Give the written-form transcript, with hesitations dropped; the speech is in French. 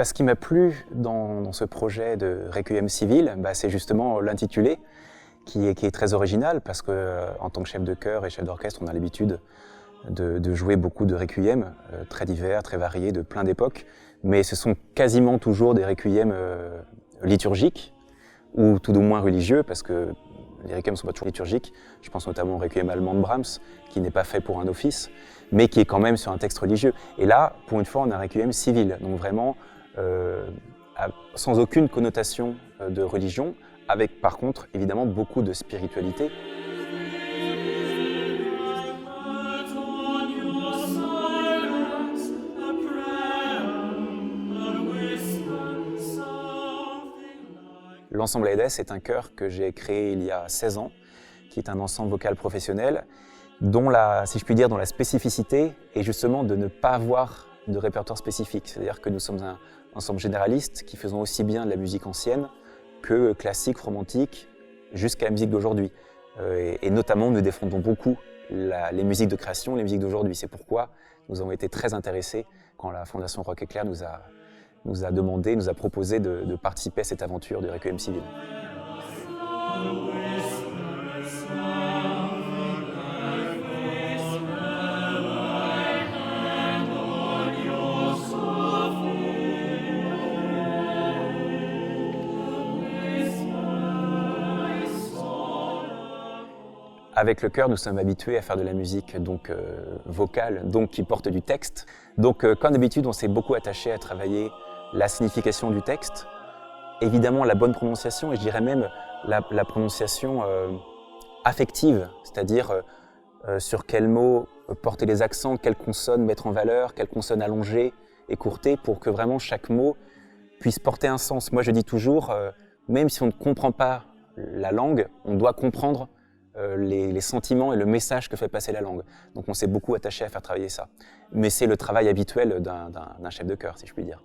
Ce qui m'a plu dans ce projet de Requiem civil, c'est justement l'intitulé qui est très original parce que en tant que chef de chœur et chef d'orchestre, on a l'habitude de jouer beaucoup de requiem, très divers, très variés, de plein d'époques, mais ce sont quasiment toujours des requiem liturgiques ou tout au moins religieux, parce que les requiem ne sont pas toujours liturgiques. Je pense notamment au requiem allemand de Brahms, qui n'est pas fait pour un office, mais qui est quand même sur un texte religieux. Et là, pour une fois, on a un requiem civil, donc vraiment sans aucune connotation de religion, avec par contre évidemment beaucoup de spiritualité. L'ensemble Aedes est un chœur que j'ai créé il y a 16 ans, qui est un ensemble vocal professionnel, dont la spécificité est justement de ne pas avoir de répertoire spécifique. C'est-à-dire que nous sommes un ensemble généraliste qui faisons aussi bien de la musique ancienne que classique, romantique, jusqu'à la musique d'aujourd'hui. Et notamment, nous défendons beaucoup les musiques de création, les musiques d'aujourd'hui. C'est pourquoi nous avons été très intéressés quand la Fondation Rock Éclair nous a proposé de participer à cette aventure du Requiem civil. Avec le chœur, nous sommes habitués à faire de la musique vocale, qui porte du texte. Comme d'habitude, on s'est beaucoup attaché à travailler la signification du texte, évidemment la bonne prononciation, et je dirais même la prononciation affective, c'est-à-dire sur quels mots porter les accents, quelles consonnes mettre en valeur, quelles consonnes allonger, écourter, pour que vraiment chaque mot puisse porter un sens. Moi je dis toujours, même si on ne comprend pas la langue, on doit comprendre les sentiments et le message que fait passer la langue. Donc on s'est beaucoup attaché à faire travailler ça. Mais c'est le travail habituel d'un chef de chœur, si je puis dire.